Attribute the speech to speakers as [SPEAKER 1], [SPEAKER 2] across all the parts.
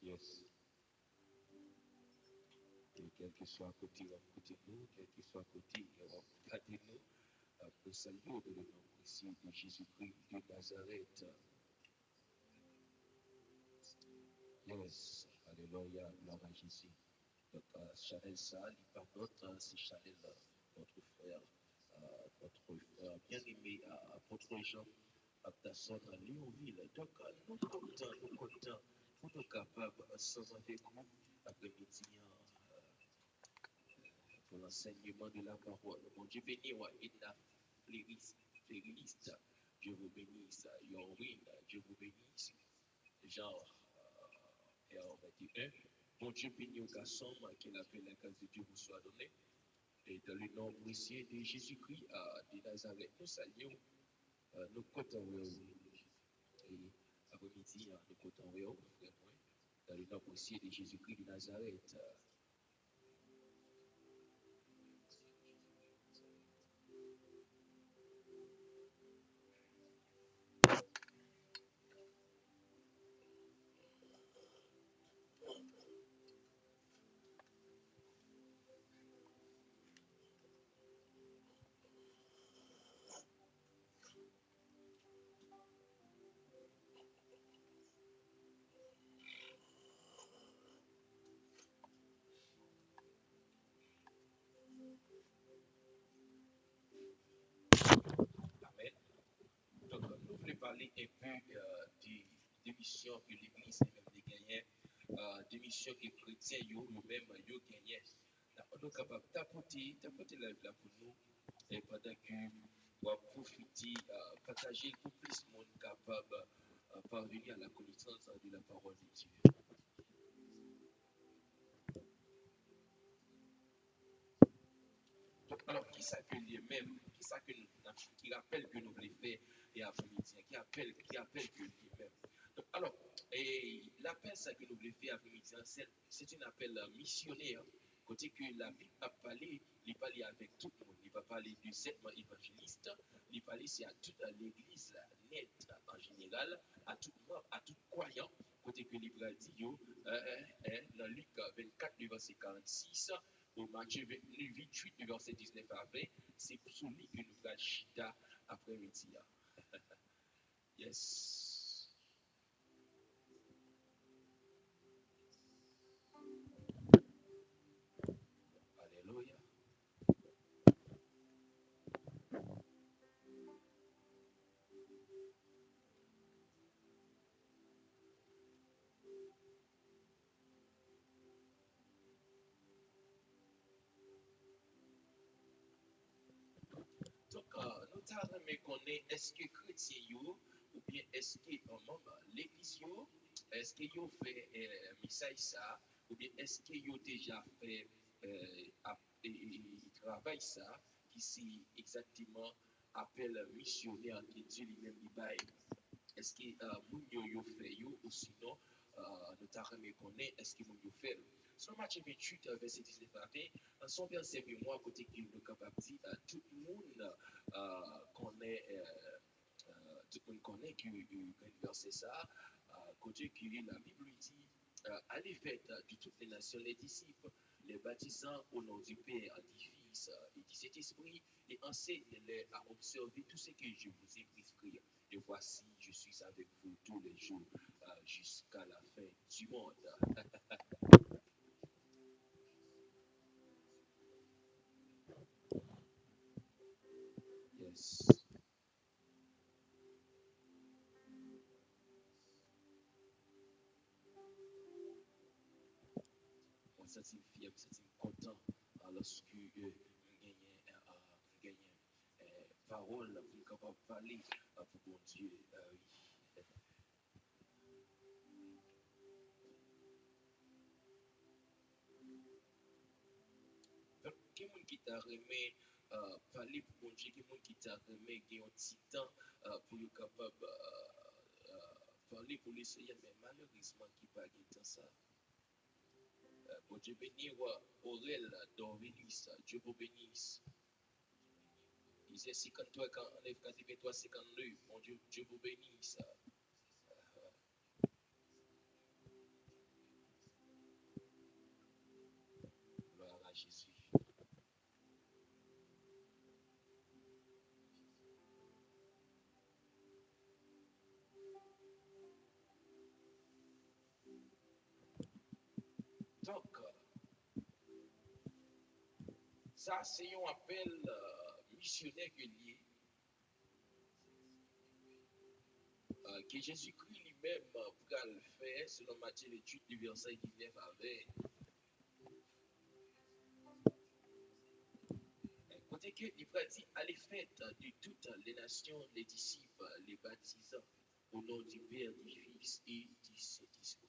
[SPEAKER 1] Yes. Et quel que soit côté ou côté nous, quel que soit côté ou côté nous, nous saluons de le nom précieux de Jésus-Christ de Nazareth. Yes. Alléluia, gloire à Jésus. Donc, Chanel ça, il pas d'autre, c'est Chanel, notre frère, notre frère bien-aimé, apôtre Jean, Abdasson, à Léonville. Donc, nous comptons, pour nous capables, sans avec vous, après-midi, pour l'enseignement de la parole. Mon Dieu béni, wa inna flériste. Dieu vous bénisse. Yorwin, Dieu vous bénisse. Genre, et on va dire, mon Dieu béni au garçon, que la paix et la grâce de Dieu vous soit donnée. Et dans le nom précieux de Jésus-Christ de Nazareth, nous saluons, nous comptons, et après-midi, nous comptons, frère, dans le nom précieux de Jésus-Christ de Nazareth. Amen. Donc, nous voulons parler un peu des missions que l'Église est même gagnées, des missions que les chrétiens eux-mêmes ont gagnées. Donc, capable d'apporter la vie pour nous, et pendant que nous allons profiter, partager pour plus de monde capable de parvenir à la connaissance de la parole de Dieu. Donc, alors, qui ça que lui-même, qui ça que nous, qui rappelle que nous voulons faire et après-midi, qui appelle que lui-même. Donc, alors, et l'appel ça que nous voulons faire après-midi, c'est un appel missionnaire. Côté que la Bible a parlé, il parle avec tout le monde. Il va parler du serment évangéliste, il parle c'est à toute l'église nette en général, à tout membre, à tout croyant. Côté que l'Ibrahim dit, dans Luc 24, verset 46, au Matthieu 28, verset 19 à 20, c'est pour lui que nous allons chita après-midi. Yes. Alléluia. Donc, nous avons connaître est-ce que chrétien ou bien est-ce que membre l'église est-ce que yo fait message ça ou bien est-ce que yo déjà fait travail ça qui c'est exactement appel missionnaire que Dieu lui-même lui bail. Est-ce que moun yo fait yo ou sinon nous avons connaître est-ce que moun yo fait. Sur Matthieu 28, verset 19 à 20, son verset mémoire côté qui nous capable de dire tout le monde connaît tout le monde connaît que verset ça côté qui la Bible dit allez faites de toutes les nations les disciples les baptisant au nom du Père du Fils et du Saint-Esprit et enseignez-les à observer tout ce que je vous ai prescrit et voici je suis avec vous tous les jours jusqu'à la fin du monde. Yes. On se sent fier, on se sent content lorsque gagne parole pour capable parler pour bon Dieu. Oui. Donc, quelqu'un qui t'a remis parler pour bon Dieu, quelqu'un qui t'a remis gagner un petit temps pour être capable parler pour le Seigneur, mais malheureusement, qui pas gagner ça. Bon Dieu béni, Aurel, Dorvelis, Dieu vous bénisse. Isaiah 53, 49, 83, 52, mon Dieu, Dieu vous bénisse. Donc, ça, c'est un appel missionnaire que Jésus-Christ lui-même pourra le faire, selon Matthieu l'étude du verset 19 à 20. Côté que il va dire, allez faites de toutes les nations les disciples, les baptisants, au nom du Père, du Fils et du Saint-Esprit.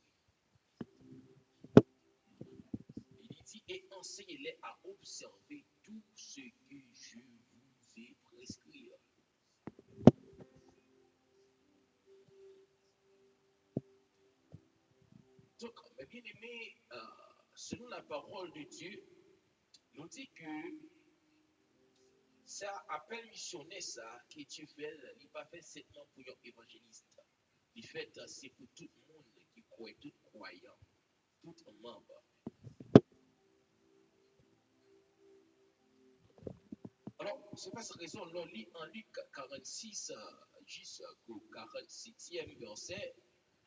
[SPEAKER 1] Il dit, et enseignez-les à observer tout ce que je vous ai prescrit. Donc, mes bien-aimés, selon la parole de Dieu, nous dit que ça appel missionnaire, ça, que Dieu fait, il n'est pas fait seulement pour un évangéliste. Il fait, c'est pour tout le monde qui croit, tout croyant, tout membre. Alors, c'est pas cette raison, on lit en Luc 46, jusqu'au 46e verset,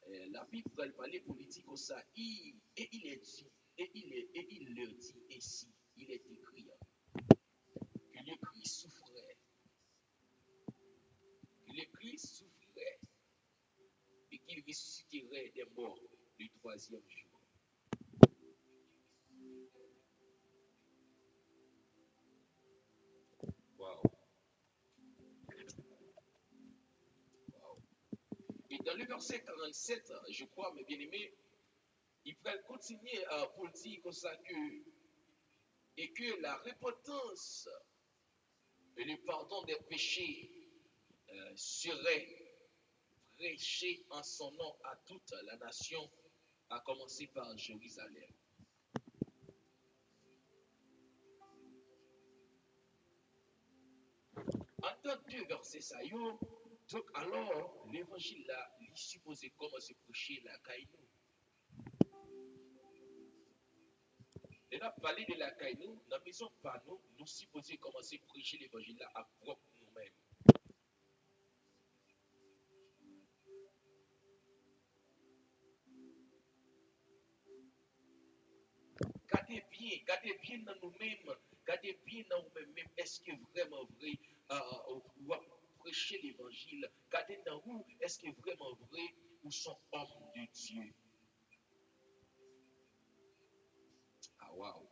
[SPEAKER 1] la Bible va parler politique comme ça. Et il est dit, et il le dit ici, il est écrit que le Christ souffrait, que le Christ souffrait et qu'il ressusciterait des morts le troisième jour. Wow. Wow. Et dans le verset 47, je crois, mes bien-aimés, il va continuer pour dire comme ça et que la repentance et le pardon des péchés serait prêché en son nom à toute la nation, à commencer par Jérusalem. En tant que verset ça, donc alors l'évangile là, il est supposé commencer à prêcher la caïnou. Et là, parler de la caïnou, dans la maison par nous, nous supposons commencer à prêcher l'évangile là à propre nous-mêmes. Gardez bien dans nous-mêmes, gardez bien dans nous-mêmes, est-ce que vraiment vrai, ou prêcher l'évangile, gardez dans vous, est-ce que vraiment vrai, ou sont hommes de Dieu. Ah, waouh!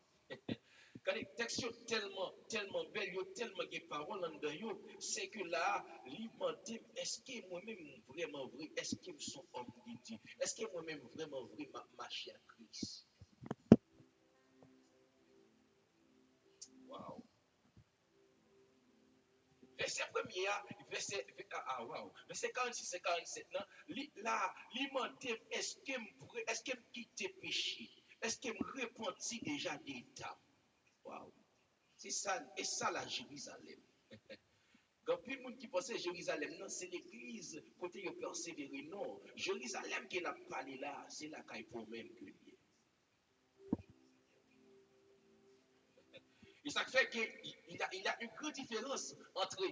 [SPEAKER 1] Quand les textes sont tellement belles, tellement de paroles en dedans, c'est que là, l'immenté, est-ce que moi-même vraiment vrai, est-ce que nous sommes hommes de Dieu? Est-ce que moi-même vraiment vrai, marcher à Christ? Waouh! Verset premier, verset 46 et 47, là, l'immenté, est-ce que me quitte péché? Est-ce que me repentit déjà d'état? Waouh! C'est ça, et ça la Jérusalem. Quand plus de monde qui pense à Jérusalem, non, c'est l'église côté de persévérer. Non, Jérusalem qui n'a pas là, c'est la caille pour même que lié. Et ça fait qu'il y a une grande différence entre le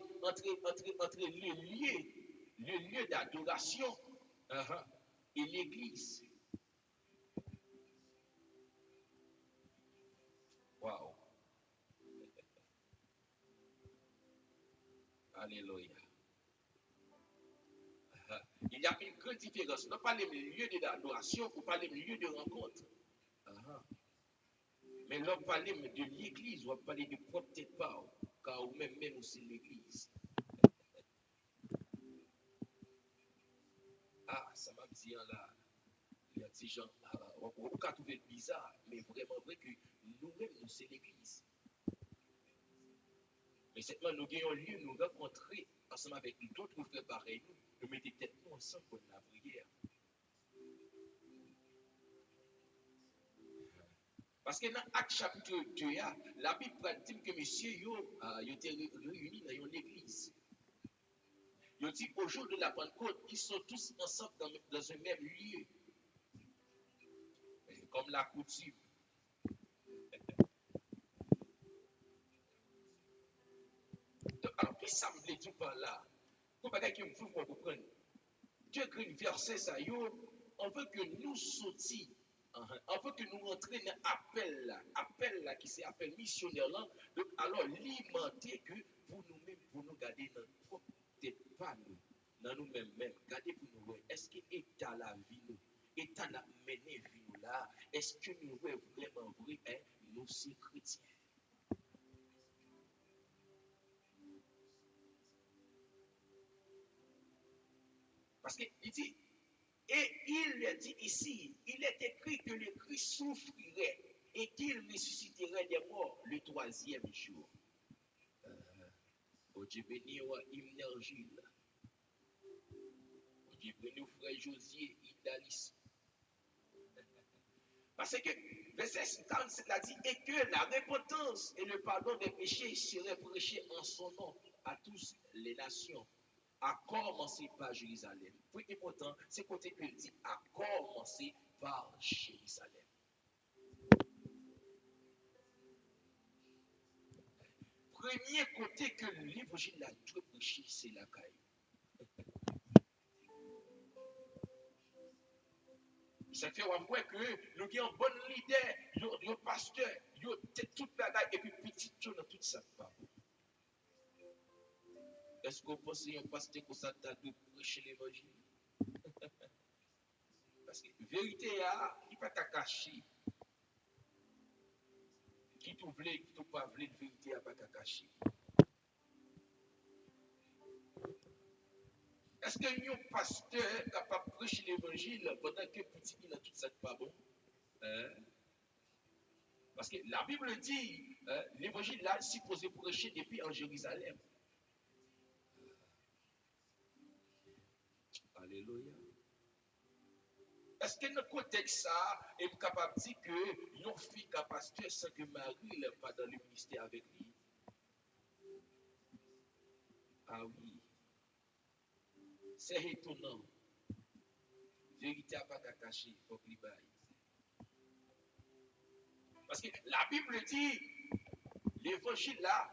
[SPEAKER 1] lieu d'adoration et l'église. Waouh! Alléluia. Il y a une grande différence. Non pas le lieu d'adoration ou pas le lieu de rencontre. Mais l'on parle de l'église, on parle de propre tête pas, car même aussi l'église. Ah, ça m'a dit là, il y a des gens, on peut trouver bizarre, mais vraiment vrai que nous-mêmes, nous, c'est l'église. Mais seulement nous gagnons lieu, nous rencontrer ensemble avec d'autres frères pareils, nous mettons tête nous ensemble pour la prière. Parce que dans Acte chapitre 2, la Bible dit que monsieur yo étaient réunis dans une église. Il dit au jour de la Pentecôte, ils sont tous ensemble dans un même lieu, comme la coutume. Donc, alors, qu'est-ce que ça me dit par là? Pour pas que vous compreniez. Dieu écrit un verset, ça, on veut que nous sortions Avant que nous rentrions dans l'appel là, qui c'est appel missionnaire là, donc alors l'alimenter que pour nous-mêmes, pour nous garder notre propre tête, pas nous, dans nous-mêmes, même, garder pour nous, est-ce que état la vie nous, état la mené vie nous là, est-ce que nous vraiment vrai, hein, nous sommes chrétiens? Parce qu'il dit, et il dit ici, il est écrit que le Christ souffrirait et qu'il ressusciterait des morts le troisième jour. Dieu béni, Hymne Gilles. Dieu béni, frère Josier, Idalis. Parce que verset 47 a dit, et que la repentance et le pardon des péchés seraient prêchés en son nom à tous les nations, à commencer par Jérusalem. Plus important, c'est côté que dit, à commencer par Jérusalem. Premier côté que l'évangile a dû prêcher, c'est la caille. Ça fait un point que nous avons un bon leader, un pasteur, toute bagaille, et puis petit chose dans tout ça. Est-ce que vous pensez un pasteur comme ça t'a dû prêcher l'évangile? Parce que la vérité, il n'est pas caché. Qui tout voulait, qui tout pas voulait, la vérité n'est pas caché. Est-ce que un pasteur est capable de prêcher l'évangile pendant que petit il a tout ça pas bon? Hein? Parce que la Bible dit, l'évangile là, supposé prêcher depuis en Jérusalem. Alléluia. Est-ce que dans le contexte ça, est capable de dire que yon fille qui pasteur sans que Marie n'est pas dans le ministère avec lui? Ah oui, c'est étonnant. Vérité n'a pas qu'à cacher, il faut qu'il baille. Parce que la Bible dit, l'évangile là,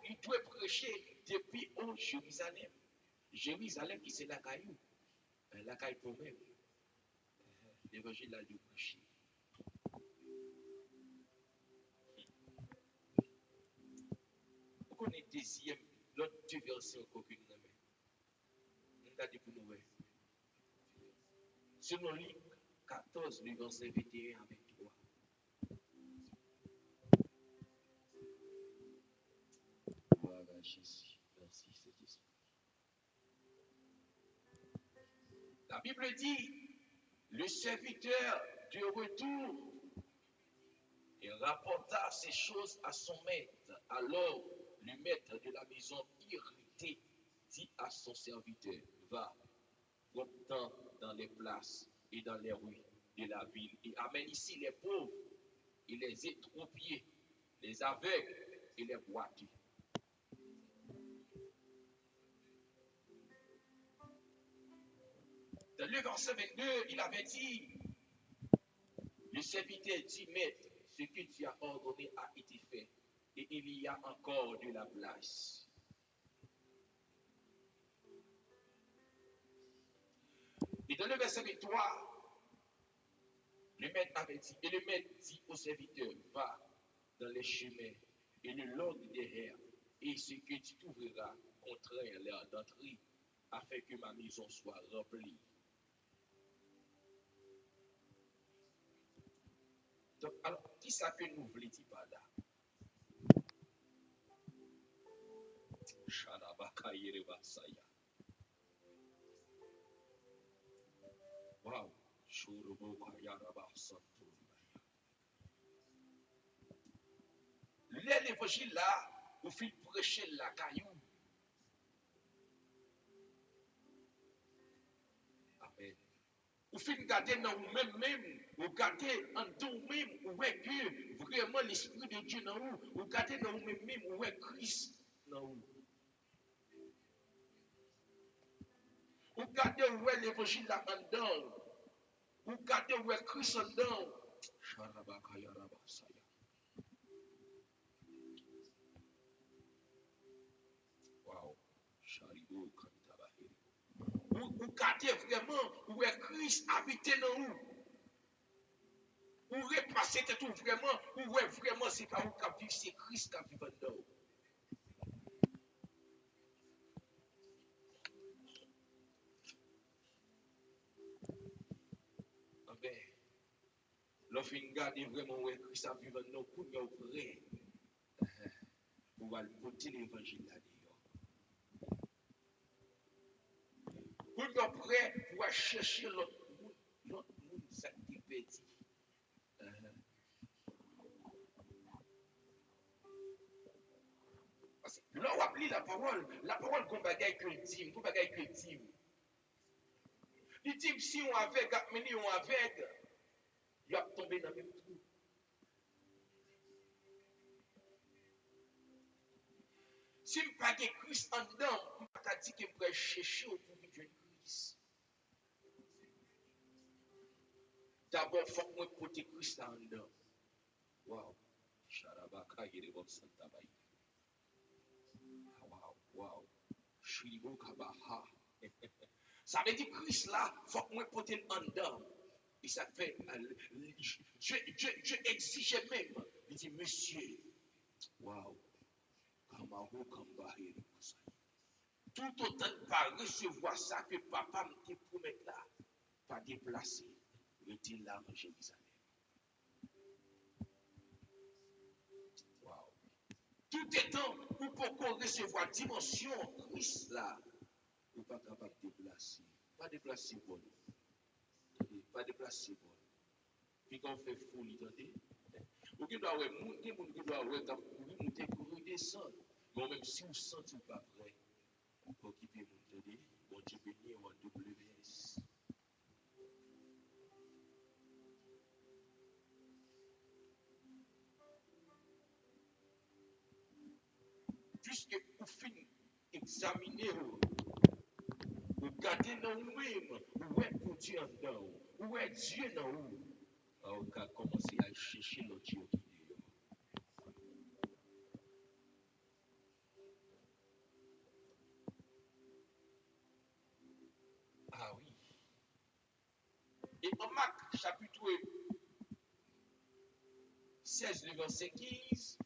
[SPEAKER 1] il doit prêcher depuis au Jérusalem. Jérusalem qui c'est la caillou. La caille pour même. L'évangile là, il doit prêcher. Vous connaissez deuxième, l'autre deux versets encore que nous avons. Nous avons dit pour nous. Selon Luc 14, le verset 21 avec 3. Voilà Jésus. Merci, c'est La Bible dit, le serviteur de retour, il rapporta ces choses à son maître. Alors, le maître de la maison, irrité, dit à son serviteur, va, prends dans les places et dans les rues de la ville et amène ici les pauvres et les étropiés, les aveugles et les boiteux. Dans le verset 22, il avait dit, le serviteur dit, maître, ce que tu as ordonné a été fait, et il y a encore de la place. Et dans le verset 23, le maître avait dit, et le maître dit au serviteur, va dans les chemins et le long des airs, et ce que tu trouveras contraint l'air d'entrée, afin que ma maison soit remplie. Donc, alors, qui ça que nous voulons dire par là? Wow. L'évangile là, vous faites prêcher la caillou. Amen. Vous faites garder dans vous-même, vous gardez en vous-même, vous voyez que vraiment l'Esprit de Dieu dans vous, vous gardez dans vous-même, vous voyez Christ dans vous. Vous gardez où est l'évangile là en dedans. Vous gardez où est Christ en dedans. Wow. Vous gardez vraiment où est Christ habité dans vous. Ou repasser tout vraiment, ou ouais, vraiment, c'est pas où qui vivre, c'est Christ qui vit dedans. Ah ben, l'offre garde vraiment, ouais, Christ vit dedans, pour nous prêt, pour aller porter l'évangile là-dedans. Pour nous prêt, pour aller chercher l'autre monde, ça qui petit. Parce que là, on applique la parole qu'on bagaille que le dit, qu'on bagaille que le dit. Il dit, si on avait, on avait, il va tomber dans le même trou. Si je n'ai pas de Christ en dedans, je ne peux pas dire que je pourrais chercher au pour vivre Christ. D'abord, il faut que je porte Christ en dedans. Waouh. Sharabaka, il est bon, Santa Baï. Waouh, waouh. Shribo Kabaha. Ça veut dire Christ là, il faut que je porte en dedans. Et ça fait, je exige même. Il dit, monsieur, waouh. Kamaho Kambahiri. Tout autant de pas recevoir ça que papa me promet là, pas déplacer, rester là en Jérusalem. Wow. Tout étant, ou pour recevoir dimension Christ là, ou pas capable de déplacer. Pas déplacer bon. Pas déplacer bon. Puis quand on fait folie, attendez. Ou qui doit monter, ou qui doit monter pour descendre. Mais même si on sent pas prêt, pour occuper mon attendez, bon Dieu béni ou en WS. Puisque vous finissez examiner, vous gardez dans vous-même, où est pour Dieu en dedans, où est Dieu dans vous. On va commencer à chercher le Dieu qui est dehors. Ah oui. Et en Marc, chapitre 16, le verset 15,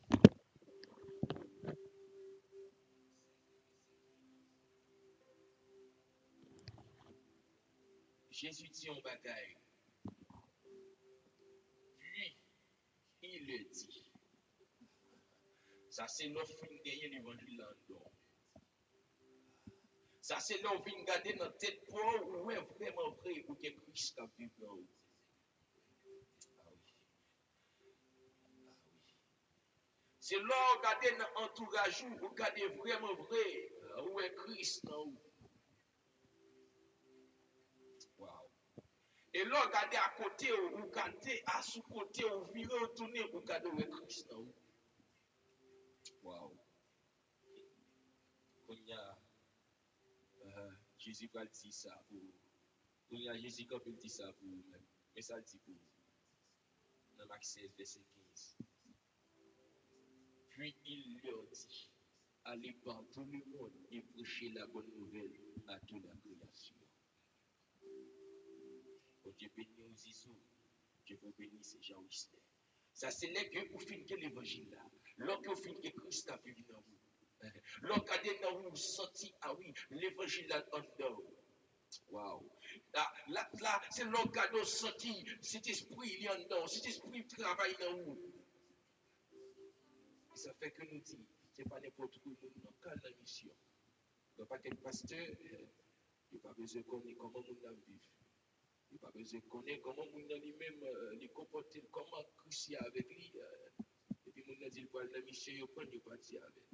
[SPEAKER 1] Jésus dit en bagaille, puis il le dit. Ça, c'est notre fin de gagner l'évangile là-dedans. Ça, c'est notre fin de garder notre tête pour où est vraiment vrai pour que Christ a vu dans vous. Ah oui. Ah oui. C'est là où regardez dans l'entourage, où regardez vraiment vrai où est Christ dans vous. Wow. Et là, regardez à côté, ou regardez à sous-côté, ou virez, ou tournez, ou regardez où est Christ dans vous. Wow. Quand il y a Jésus va dire ça pour vous. Quand il y a Jésus qui peut dire ça pour vous-même. Mais ça le dit pour vous. Dans Marc 16, verset 15. Puis il leur dit, allez par tout le monde et prêchez la bonne nouvelle à toute la création. Quand Dieu bénit aux Isous, Dieu vous bénit ces gens aussi. Ça, c'est là que vous finissez l'évangile là. Lorsque vous finissez que Christ a vécu dans vous. Lorsque vous sentez, ah oui, l'évangile là en dedans. Waouh. Là, c'est lorsque vous sentez cet esprit il est en dedans, cet esprit travaille dans vous. Et ça fait que nous disons, ce n'est pas n'importe où nous dans la mission. Il n'y a pas quel pasteur, il n'y a pas besoin de connaître comment nous vivons. Il n'y a pas besoin de connaître comment nous lui-même les comporter, comment Christ avec lui. Et puis nous dit pour la mission, il prend du parti avec.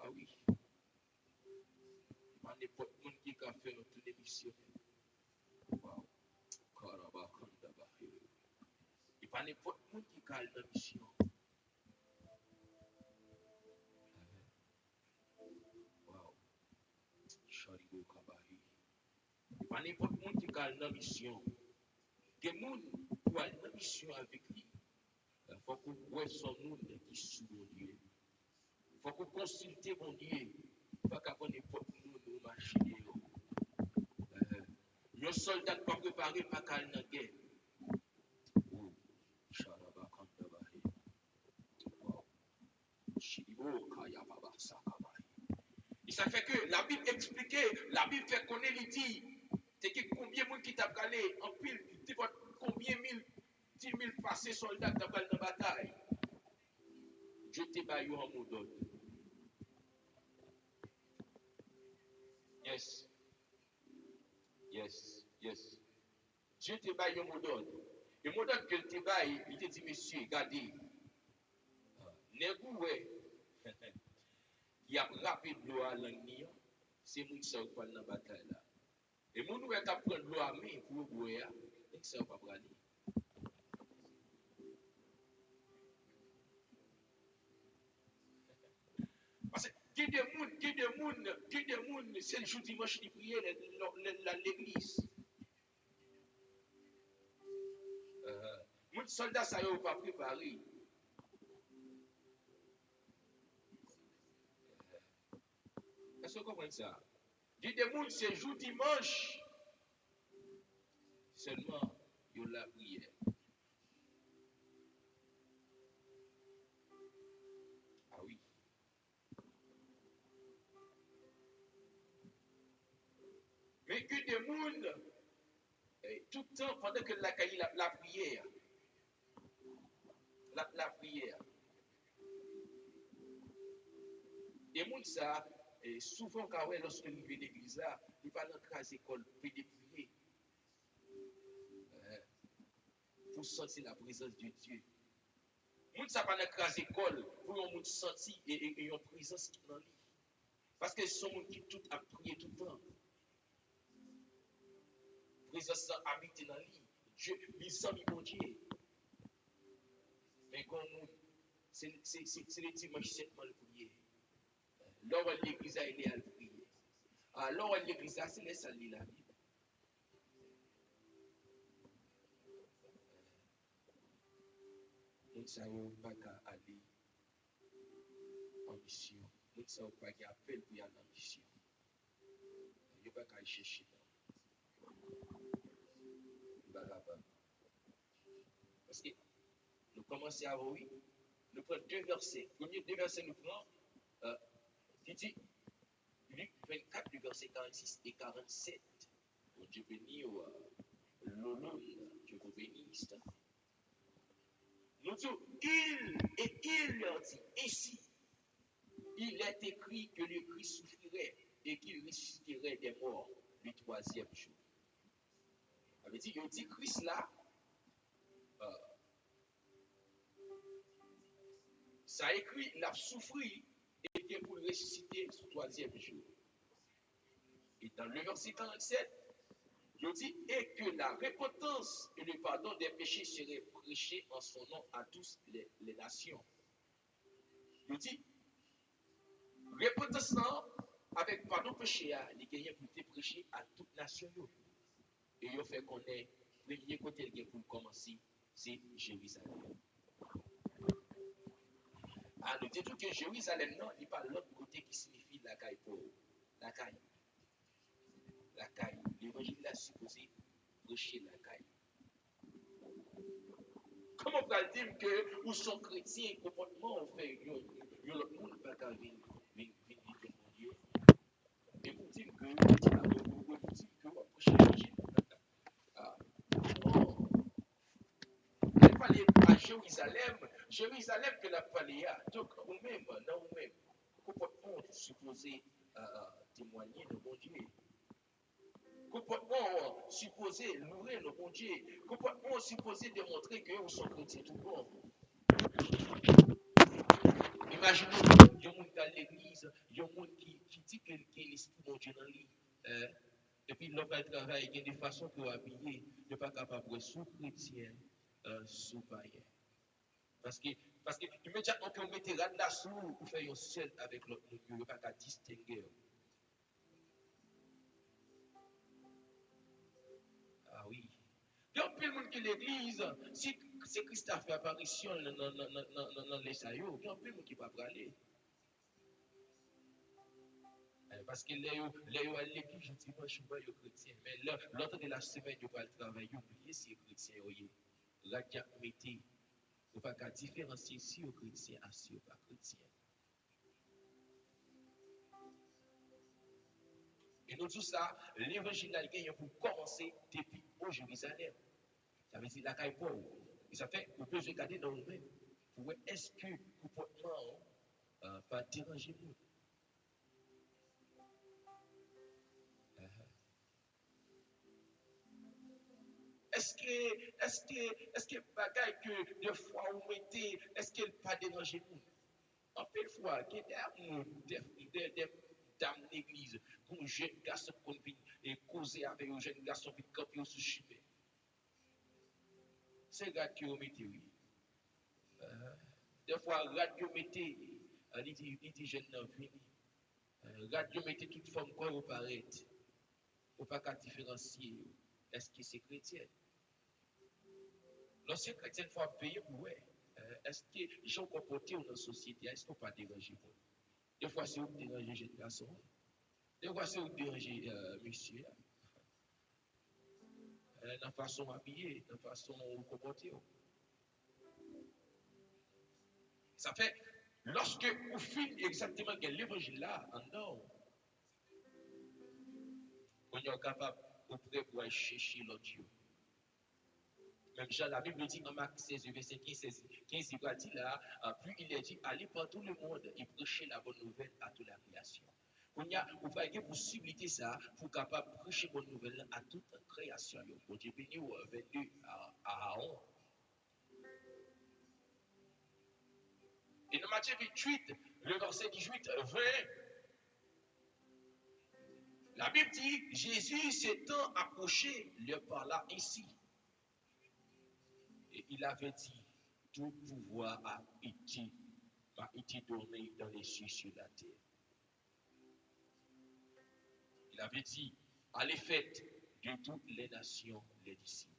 [SPEAKER 1] Ah oui. Pas n'importe qui qui a fait notre émission. Waouh. Et pas n'importe qui a la mission. Waouh. Charigo Kabahi. Pas n'importe qui a la mission. Des gens qui ont la mission avec lui. Il faut qu'on voit son nom qui sous mon Dieu. Il faut qu'on consulte mon Dieu. Il faut qu'on n'importe nous marcher. Un soldat pas préparé par la guerre. Et ça fait que la Bible expliquait, la Bible fait connaître, il dit, c'est que combien de monde qui t'a calé en pile, combien mille, 10 000 passés soldats qui t'a calé dans la bataille. Dieu t'a baillé en mot d'ordre. Yes. Yes. Yes. Dieu t'a baillé en mot d'ordre. Et mot d'ordre que t'a baillé, il t'a dit, monsieur, regardez, négou, ouais. Il a rappelé de l'eau à l'année, c'est moi qui sais pas dans la bataille là. Et mon nous est à prendre l'eau à main pour boire, et ça va pas aller. Parce que qui des monde, c'est le jour dimanche qui prie l'église. Mon soldat ça y pas préparé. Est-ce que vous comprenez ça? Qui des monde c'est jour dimanche. Seulement, il y a la prière. Ah oui. Mais que des monde, tout le temps, pendant que la prière, la prière. Et monde ça, souvent quand ouais, lorsque nous venons l'église là, il va dans la école, puis des prier pour sentir la présence de Dieu. Monde ça va dans la école pour nous sentir et une présence dans lui. Parce que ce sont gens qui tout a prié tout le temps. Présence habite dans lui. Dieu, il sent mon Dieu. Mais quand c'est le dimanche seulement le prier. Lors l'église a été à le prier. Alors l'église a c'est laisse aller la Bible. Nous ne savons pas qu'à aller en mission. Nous ne savons pas qu'il y a appel pour y aller en mission. Il n'y a pas qu'à y chercher. Parce que nous commençons à voir, nous prenons 2 versets. Premier 2 versets, nous prenons, qui dit, Luc 24, du verset 46 et 47. Bon Dieu béni, l'honneur, Dieu vous bénisse. Nous disons, il leur dit, ainsi, il est écrit que le Christ souffrirait et qu'il ressusciterait des morts le 3e jour. Ça veut dire, il dit Christ là, ça écrit, il a souffert et qu'il pour ressusciter le 3e jour. Et dans le verset 47, il dit, et que la repentance et le pardon des péchés seraient prêchés en son nom à tous les nations. Il dit, repentance avec pardon péché, il gagne pour te prêcher à toute nation. Et il fait qu'on est, premier côté pour commencer, c'est Jérusalem. Ah, nous disons que Jérusalem, non, il parle de l'autre côté qui signifie la caille pour la caille. La caille. L'évangile a supposé prêcher la caille. Comment on peut dire que où sont chrétiens, comportement, on fait, l'autre monde pas qu'à venir vivre mon Dieu. Et vous dites que, on prêche l'évangile. Il fallait à Jérusalem que la fallait à. Donc, nous-mêmes, dans nous-mêmes, comportement supposé témoigner de mon Dieu. Comportement supposé louer le bon Dieu. Comportement supposé démontrer que nous sommes chrétiens tout bon. Imaginez, il y a un monde dans l'église, il y a un monde qui dit qu'il y a l'esprit de Dieu dans lui. Et puis, l'homme va travailler, il y a des façons pour habiller, il n'est pas capable de sous chrétien, sous païen. Parce que immédiatement qu'on mette là sous, vous faites un seul avec l'autre, vous ne pas distinguer. Ah oui. Il y a plein de monde qui l'église, si Christ a fait apparition dans les saillots, il y a plein de monde qui ne va pas aller. Parce que les à l'église, je dis, moi, je suis pas chrétien. Mais l'autre de la semaine, je vais travailler, oubliez si chrétien, là, il y a mettez. Vous ne pouvez pas différencier si vous chrétien et si vous pas chrétien. Et nous tout ça, l'évangile a gagné pour commencer depuis au Jérusalem. Ça veut dire la caille Paul. Et ça fait qu'on peut se garder dans nous-mêmes. Pour voir est-ce que le comportement va déranger nous. Est-ce que bagaille que de fois vous mettez, est-ce qu'elle pas déranger nous? En peu de fois, il y a des dames d'église, pour jeunes garçons qui viennent causer avec un jeune garçon qui campe sur chimé. C'est gars qui ont mettez, oui. Des fois, radio mettez, il dit jeune non fini. Radio mettez toute forme quoi vous paraît. Faut pas qu'à différencier. Est-ce que c'est chrétien? L'ancien chrétien faut payer pour ouais. Est-ce que les gens comportés dans la société, est-ce qu'on pas déranger? Des fois, c'est vous déranger jeune garçon. Des fois, c'est vous déranger monsieur. Dans la façon habillée, dans la façon comporter. Ça fait, lorsque vous filmez exactement l'évangile là, en dehors, on est capable de prêt pour aller chercher l'autre Dieu. Même Jean, la Bible dit en Marc 16, verset 15, il va dire là, plus il est dit, allez par tout le monde et prêchez la bonne nouvelle à toute la création. On y a, vous avez possibilité ça pour capable de prêcher bonne nouvelle à toute la création. Bon Dieu béni ou 22 à Aaron. Et dans Matthieu 28, le verset 18, 20, la Bible dit, Jésus s'étant approché, leur parla ainsi. Et il avait dit, tout pouvoir a été donné dans les cieux sur la terre. Il avait dit, allez faites de toutes les nations les disciples.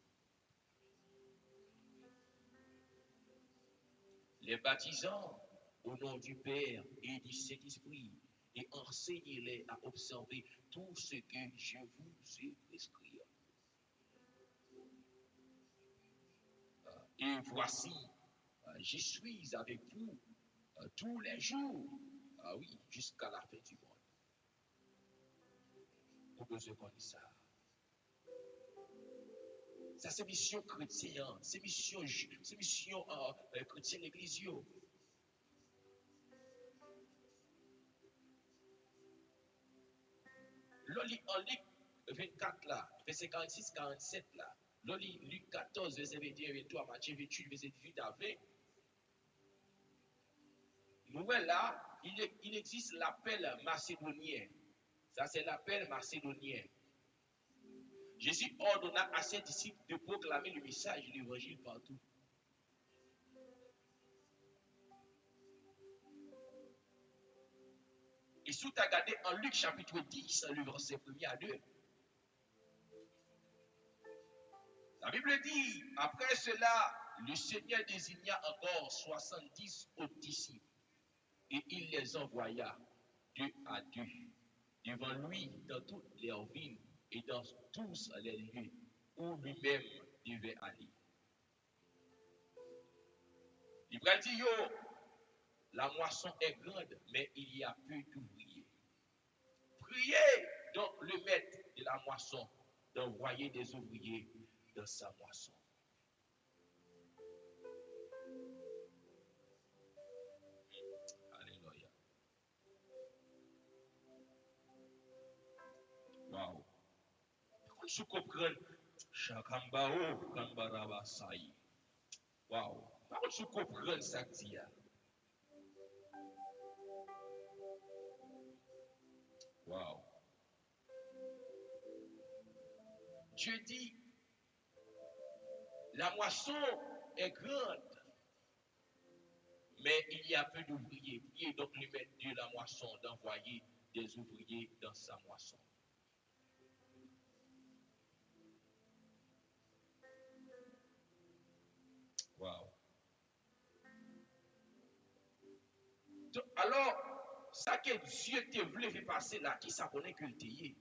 [SPEAKER 1] Les baptisant au nom du Père et du Saint-Esprit et enseignez-les à observer tout ce que je vous ai prescrit. Et voici, je suis avec vous tous les jours, oui, jusqu'à la fin du monde. Pour que je connaisse ça. Ça, c'est mission chrétienne, c'est mission chrétienne l'église. En Luc 24 là, verset 46-47 là, Luc 14, verset 21, 23, Matthieu 28, verset 18 à 20. Nous là, il existe l'appel macédonien. Ça, c'est l'appel macédonien. Jésus ordonna à ses disciples de proclamer le message de l'évangile partout. Et si tu as regardé en Luc chapitre 10, le verset 1er à 2, la Bible dit, après cela, le Seigneur désigna encore 70 autres disciples et il les envoya 2 à 2 devant lui dans toutes les villes et dans tous les lieux où lui-même devait aller. Il va dire, la moisson est grande, mais il y a peu d'ouvriers. Priez donc le maître de la moisson d'envoyer des ouvriers dans sa moisson. Alléluia. Wow. Quand tu comprends, Chakambao, Kambaraba Saï. Wow. Quand tu comprends ça, Tia. Wow. Dieu dit, la moisson est grande, mais il y a peu d'ouvriers. Priez donc le maître de la moisson d'envoyer des ouvriers dans sa moisson. Wow. Donc, alors, ça que Dieu te voulait faire passer là, qui ça connaît que le théier?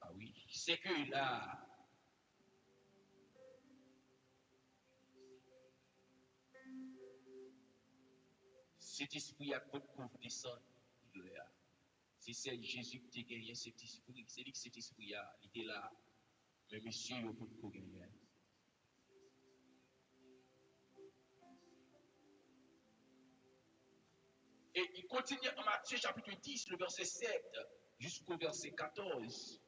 [SPEAKER 1] Ah oui, c'est que là, cet esprit a pour couvre descendre. C'est Jésus qui a gagné cet esprit. C'est lui que cet esprit a, il était là. Mais monsieur, il a pour gagner. Et il continue en Matthieu chapitre 10, le verset 7 jusqu'au verset 14.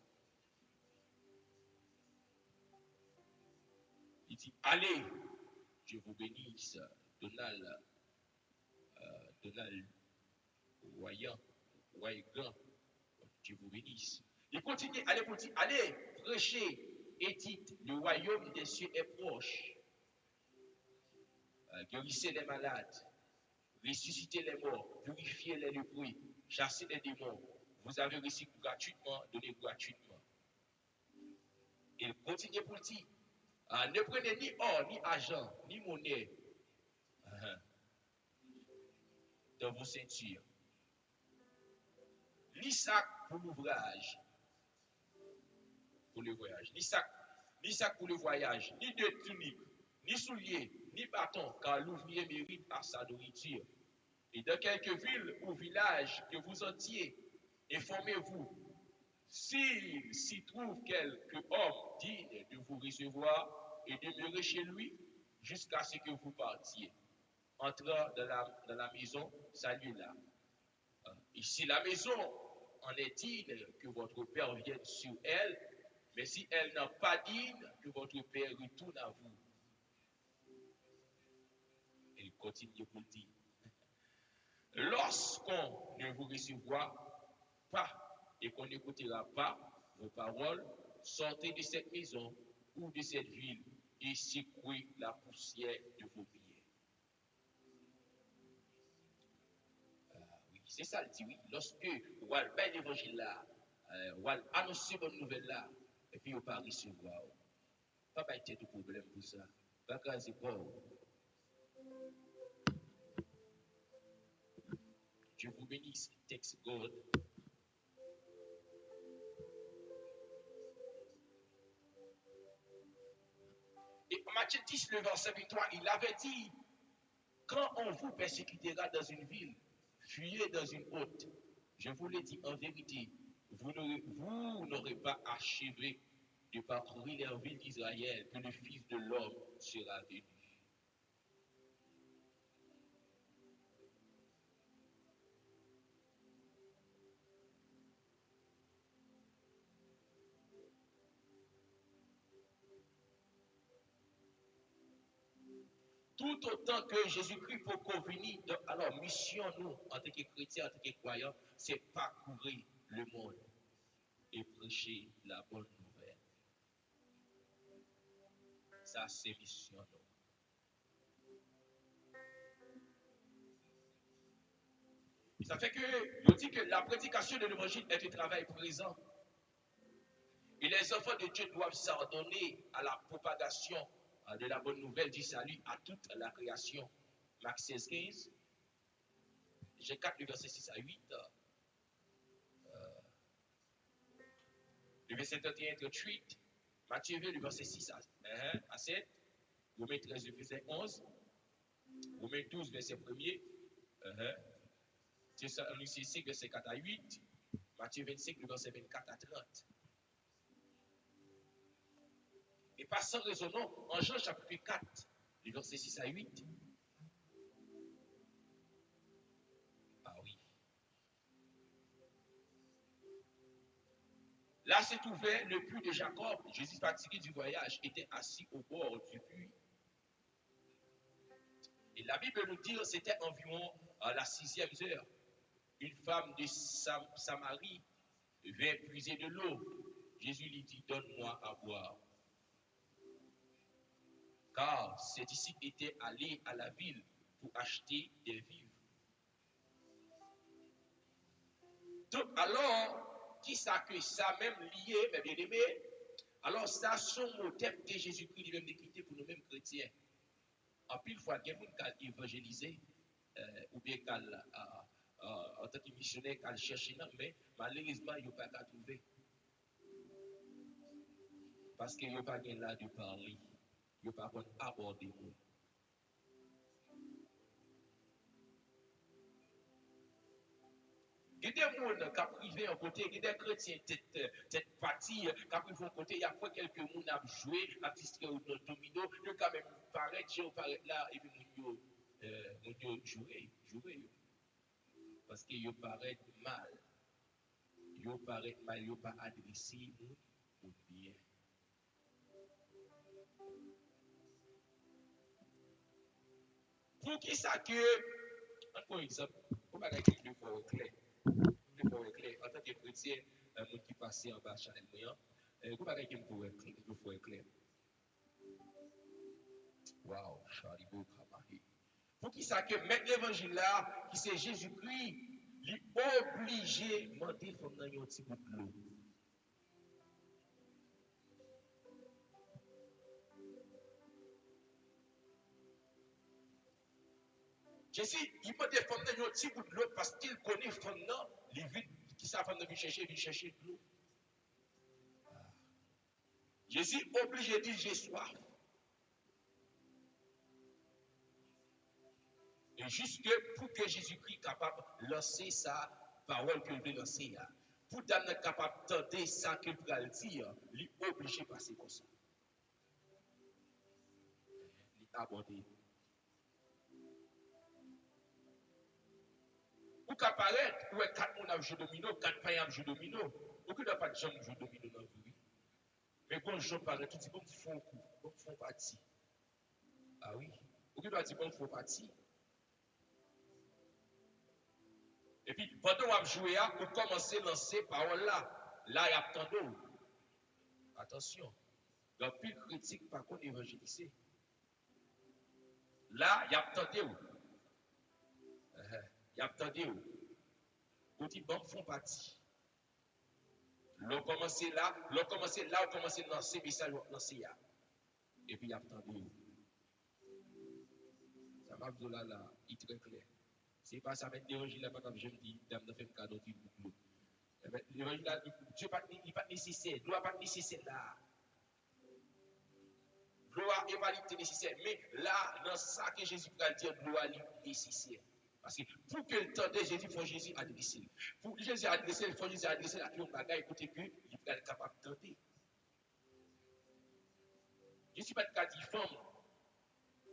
[SPEAKER 1] Il dit, allez, je vous bénisse, Donald Royan, Dieu vous bénisse. Il continue, allez, pour dire, allez, prêchez et dites, le royaume des cieux est proche. Guérissez les malades, ressuscitez les morts, purifiez les lépreux, chassez les démons. Vous avez reçu gratuitement, donnez gratuitement. Il continue pour dire, ne prenez ni or, ni argent, ni monnaie dans vos ceintures, ni sac pour l'ouvrage, pour le voyage, ni sac pour le voyage, ni de tunique, ni souliers, ni bâton, car l'ouvrier mérite à sa nourriture. Et dans quelques villes ou villages que vous entiez, informez-vous s'il s'y trouve quelque homme digne de vous recevoir et demeurer chez lui jusqu'à ce que vous partiez. Entrant dans la maison, saluez-la. Et si la maison en est digne, que votre Père vienne sur elle, mais si elle n'est pas digne, que votre Père retourne à vous. Et il continue pour dire, lorsqu'on ne vous recevra pas et qu'on n'écoutera pas vos paroles, sortez de cette maison ou de cette ville et secouez la poussière de vos pieds. Oui, c'est ça le dit, oui. Lorsque vous avez l'évangile là, vous annoncez bonne nouvelle là, et puis vous ne pas recevoir. Pas de problème pour ça. Pas de c'est pas. Dieu vous bénisse. Text God. Et en Matthieu 10, le verset 23, il avait dit, quand on vous persécutera dans une ville, fuyez dans une autre. Je vous l'ai dit en vérité, vous n'aurez pas achevé de parcourir les villes d'Israël que le Fils de l'homme sera venu. Tout autant que Jésus-Christ peut convenir, alors mission nous, en tant que chrétiens, en tant que croyants, c'est parcourir le monde et prêcher la bonne nouvelle. Ça, c'est mission nous. Ça fait que, je dis que la prédication de l'évangile est un travail présent. Et les enfants de Dieu doivent s'ordonner à la propagation de la bonne nouvelle du salut à toute la création. Marc 16, 15. J'ai 4, le verset 6 à 8. Le verset 31 à 38. Matthieu 20, le verset 6 à 7. Romains 13, le verset 11. Romains 12, verset 1er. Thessaloniciens 5, verset 4 à 8. Matthieu 25, le verset 24 à 30. Et passant raisonnons en Jean chapitre 4, le verset 6 à 8. Ah oui. Là s'est ouvert le puits de Jacob. Jésus, fatigué du voyage, était assis au bord du puits. Et la Bible nous dit que c'était environ à la 6e heure. Une femme de Samarie vint puiser de l'eau. Jésus lui dit, donne-moi à boire. Car ses disciples étaient allés à la ville pour acheter des vivres. Donc alors, qui ça que ça même lié, mes bien-aimés, alors ça son motif que Jésus-Christ lui-même décrit pour nous-mêmes chrétiens. En pile fois, il y a des gens qui évangélisé ou bien qui en tant que missionnaire qui cherché, mais malheureusement, il n'y a pas qu'à trouver. Parce qu'il n'y a pas là de parler. Il n'y a pas qu'à aborder. Il y a des gens qui ont privé en côté, il y a des chrétiens tête partie, qui ont privé en côté, il y a pas quelques gens qui ont joué, qui ont distribué dans le domino, ils ont quand même paraître, j'ai paraître là, et puis ils ont joué. Parce qu'ils paraissent mal. Ils paraissent mal, ils pas adressé ou bien. Pour qui ça que, par exemple, pour pas qu'il le faut clair, le faut clair, en tant que chrétien, un monde qui passe en bas Chanel moyen, pour pas qu'il le faut clair. Waouh, Charlie Boukamari. Pour qui ça que mettre l'évangile là, qui c'est Jésus-Christ, il est obligé de demander comme dans un petit bout de l'eau. Jésus, il m'a défendu un petit bout de l'eau parce qu'il connaît fondant les vides qui savent de chercher de l'eau. Jésus obligé de dire j'ai soif. Et juste pour que Jésus-Christ soit capable de lancer sa parole qu'il veut lancer, pour être capable d'entendre ça qu'il va dire, il est obligé de passer comme ça. Il est abordé. Ou qu'à paraître, ou est 4 personnes à jouer domino, 4 pains à jouer domino. Ou qu'il n'y a pas de gens qui jouent domino dans la vie. Mais quand je parle, tout dit bon, font coup, bon, font partie. Ah oui. Ou qu'il doit dire bon, font partie. Et puis, pendant qu'on joué, on commence à lancer parole là. Là, il y a tant d'eau. Attention. La plus critique, par contre, évangéliser. Là, il y a tant d'eau. Il y a tant d'eau. On dit bon, font partie. L'on commence là, on commence à lancer, mais ça, lancer là. Et puis, il y a tant d'eau. Ça va vous là, il est très clair. C'est pas ça, mais l'évangile là, pas comme je me dis, dame de faire un cadeau qui vous. L'évangile là, Dieu n'est pas nécessaire, l'eau n'est pas nécessaire là. L'eau n'est pas nécessaire. Mais là, dans ça que Jésus va dire, l'eau est nécessaire. Parce que pour que le temps de Jésus, il faut Jésus adresser. Pour que Jésus adresser, il faut Jésus adresser à tout le monde. Écoutez que il va être capable de tenter. Je ne suis pas de cas femme.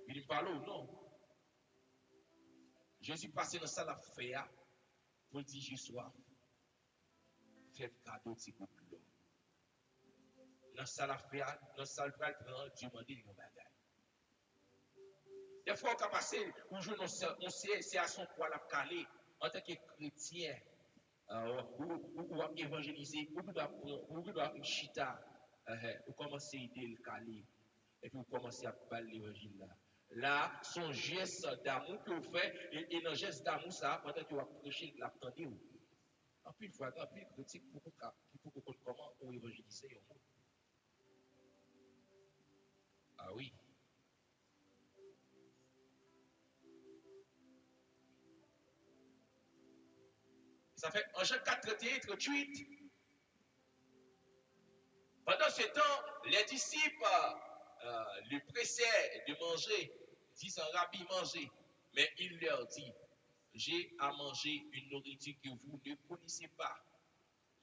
[SPEAKER 1] Il me parle ou non. Jésus passé dans ça la faire pour dire je sois. Faites cadeau de pour l'eau. Dans ça la faire, dans ça le prendre, Dieu m'a dit mon bagage. Des fois, on a passé, on sait, c'est à son poids la caler en tant que chrétien, ou évangéliser, ou doit chita, ou commencer à aider le caler, et puis vous commencez à parler l'évangile là. Là, son geste d'amour que vous faites, et dans le geste d'amour, ça, pendant que vous prêchez, l'attendez vous. En plus, il faut avoir plus critique pour comment on évangéliser au monde. Ah oui. Ça fait en Jean 4, 31, 38. Pendant ce temps, les disciples lui pressaient de manger, disant Rabbi, mangez. Mais il leur dit, j'ai à manger une nourriture que vous ne connaissez pas.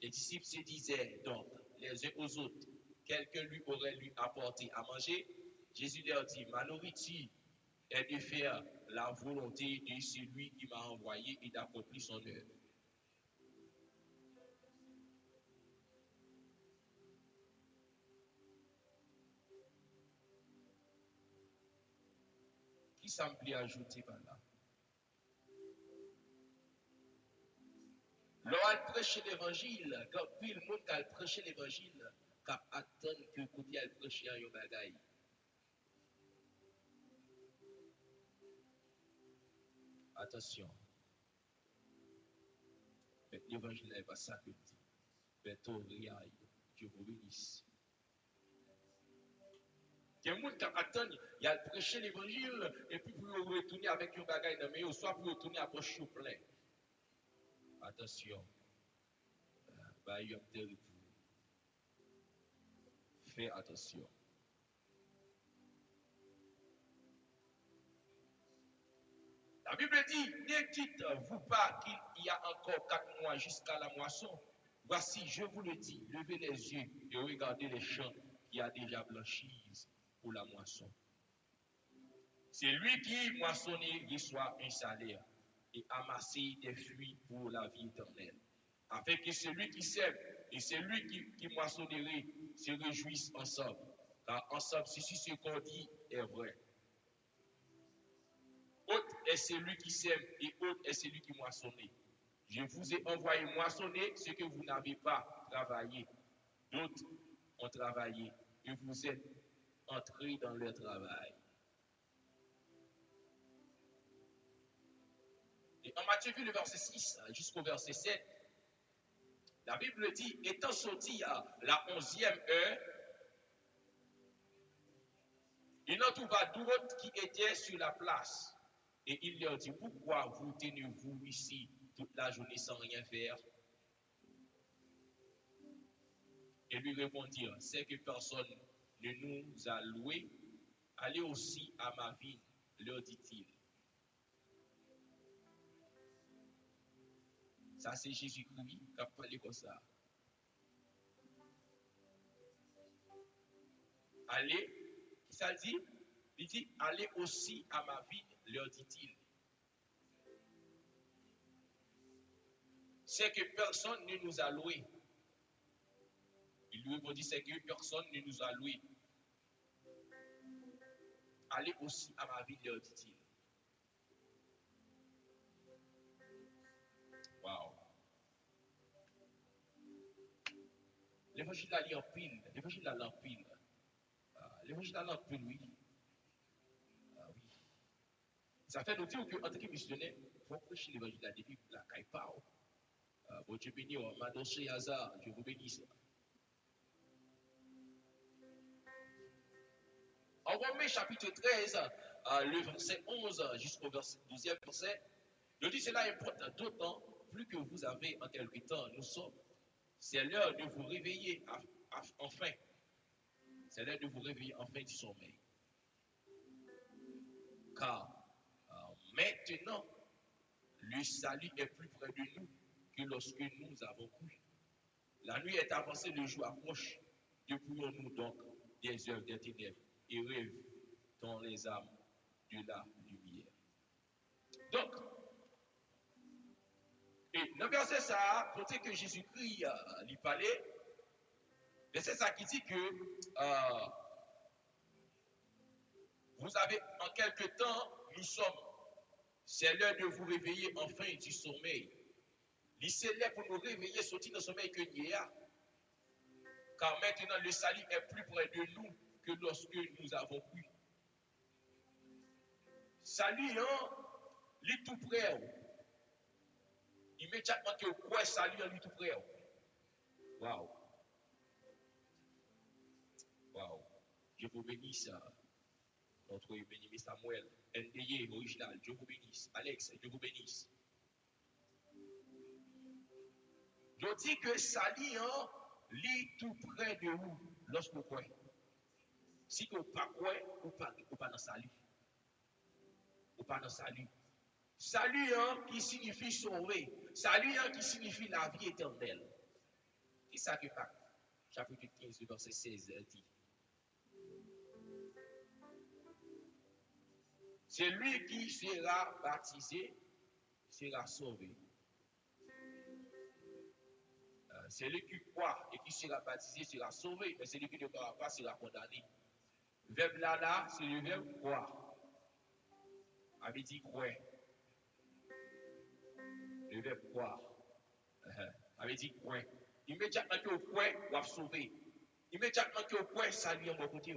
[SPEAKER 1] Les disciples se disaient donc les uns aux autres, quelqu'un lui aurait lui apporté à manger. Jésus leur dit, ma nourriture est de faire la volonté de celui qui m'a envoyé et d'accomplir son œuvre. Qui semble ajouter par là? Lorsqu'elle prêche l'évangile, quand puis le monde qui prêche l'évangile, qui attend que côté elle prêche un bagaille. Attention. Mais l'évangile n'est pas ça que dit. Mais ton réel, Dieu vous bénisse. Il y a des gens qui attendent, il y a prêcher l'évangile, et puis pour retourner avec un bagaille dans le soit pour retourner à poche plein. Attention. Bah, il y a pour fais attention. La Bible dit, ne dites-vous pas qu'il y a encore 4 mois jusqu'à la moisson. Voici, je vous le dis, levez les yeux et regardez les champs qui a déjà blanchi pour la moisson. C'est lui qui moissonne reçoit un salaire et amasse des fruits pour la vie éternelle. Afin que celui qui sème et celui qui moissonnerait se réjouissent ensemble. Car ensemble, si ce qu'on dit est vrai. Autre est celui qui sème et autre est celui qui moissonne. Je vous ai envoyé moissonner ce que vous n'avez pas travaillé. D'autres ont travaillé et vous êtes entrés dans leur travail. Et en Matthieu, le verset 6 jusqu'au verset 7, la Bible dit, étant sorti à la 11e heure, il en trouva d'autres qui étaient sur la place. Et il leur dit, pourquoi vous tenez-vous ici toute la journée sans rien faire? Et lui répondirent, c'est que personne ne nous a loués. Allez aussi à ma vigne, leur dit-il. Ça, c'est Jésus-Christ qui a parlé comme ça. Allez, ça dit? Il dit, allez aussi à ma vigne, leur dit-il. C'est que personne ne nous a loués. Il lui répondit, c'est que personne ne nous a loués. Allez aussi à ma vigne, leur dit-il. Waouh. L'évangile a en pile. L'évangile a en pile. L'évangile a en pile, oui. Oui. Ça fait nous dire qu'en tant que missionnaire, il faut prêcher l'évangile à depuis la caïpao. Bon Dieu béni, Madoché Hazard, je vous bénisse. En Romains chapitre 13, le verset 11 jusqu'au 12e verset, nous dit cela importe d'autant plus que vous avez en quelque temps, nous sommes. C'est l'heure de vous réveiller enfin. C'est l'heure de vous réveiller enfin du sommeil. Car maintenant, le salut est plus près de nous que lorsque nous avons cru. La nuit est avancée, le jour approche. Dépouillons-nous donc des œuvres des ténèbres et rêve dans les âmes de la lumière. Donc, et dans le verset ça, pour dire que Jésus-Christ lui parlait, c'est ça qui dit que vous avez en quelque temps, nous sommes. C'est l'heure de vous réveiller enfin du sommeil. C'est l'heure pour nous réveiller, sortir du sommeil que nous a. Car maintenant le salut est plus près de nous que lorsque nous avons cru. Salut, hein, il est tout près. Immédiatement que vous croyez salut, il est tout près. Waouh. Waouh. Je vous bénisse, notre béni Samuel, NDY original, Dieu vous bénisse. Alex, Dieu vous bénisse. Je dis que salut, hein, il est tout près de vous lorsque vous croyez. Si vous ne croyez pas, vous ne pas dans salut. Ou pas dans salut. Salut hein, qui signifie sauver. Salut hein, qui signifie la vie éternelle. C'est ça que Pâques, chapitre 15, verset 16 dit. C'est lui qui sera baptisé, sera sauvé. Celui qui croit et qui sera baptisé sera sauvé, mais celui qui ne croit pas sera condamné. Le verbe là, c'est le verbe croire. Avait dit croire. Le verbe croire. Avait dit croire. Immédiatement que vous croyez, vous avez sauvé. Immédiatement que vous croyez, ça lui est mon côté.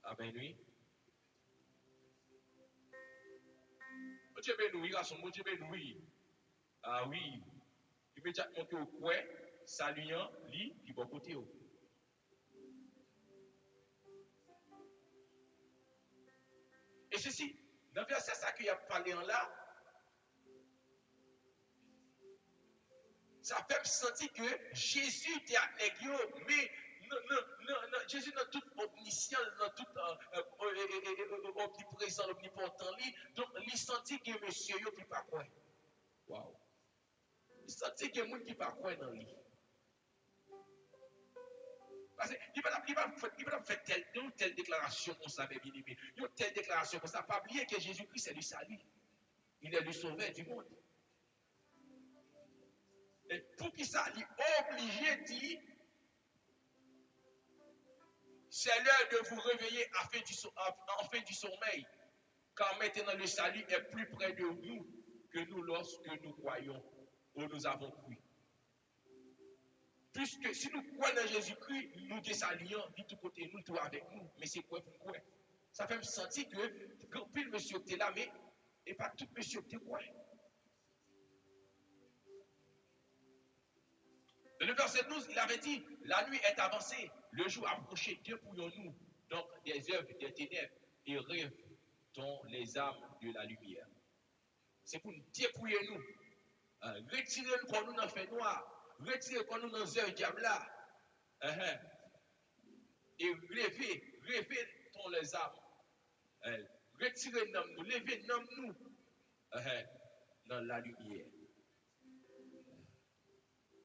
[SPEAKER 1] Amen, oui. Dieu béni, garçon, Dieu béni. Ah oui. Immédiatement que vous croyez, ça lui est du bon côté. Et ceci, dans le verset ça qu'il a parlé en là, ça fait me sentir que Jésus était avec eux, mais Jésus dans tout omniscient, dans tout omniprésent, omnipotent. Donc, il sentit que monsieur yo qui pas quoi. Wow. Il sentit que monde qui pas quoi dans lui. Parce qu'il va faire telle déclaration comme ça, bien aimé. Il y a telle déclaration comme ça. Pas oublier que Jésus-Christ est le salut. Il est le sauveur du monde. Et pour qu'il ça, il est obligé de dire, c'est l'heure de vous réveiller en fin du sommeil. Car maintenant le salut est plus près de nous que nous lorsque nous croyons ou nous avons cru. Puisque si nous croyons en Jésus-Christ, nous désalions de tout côté, nous tout avec nous. Mais c'est quoi pour quoi? Ça fait me sentir que quand pile monsieur était là, mais et pas tout monsieur était quoi? Le verset 12, il avait dit, la nuit est avancée, le jour approché, dépouillons-nous donc des œuvres des ténèbres et rêvons les âmes de la lumière. C'est pour nous dépouiller nous, retirer nous nous dans le fait noir, retirer nous dans les œuvres diable là, et rêver ton les âmes, retirer nous, lever nous dans la lumière.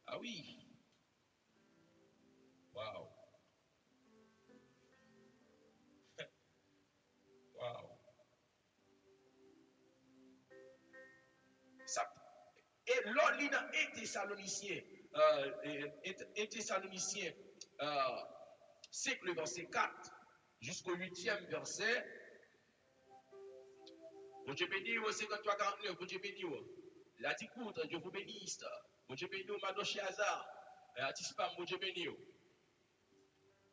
[SPEAKER 1] Ah oui. Wow. Wow. Ça, et l'autre, il dans 1 Thessaloniciens, 5, le verset 4, jusqu'au 8e verset. Bon Dieu béni, 53-49, bon Dieu béni. La écoute, Dieu vous bénisse. Bon Dieu béni, Madoché Hazard. Atispam, bon Dieu béni.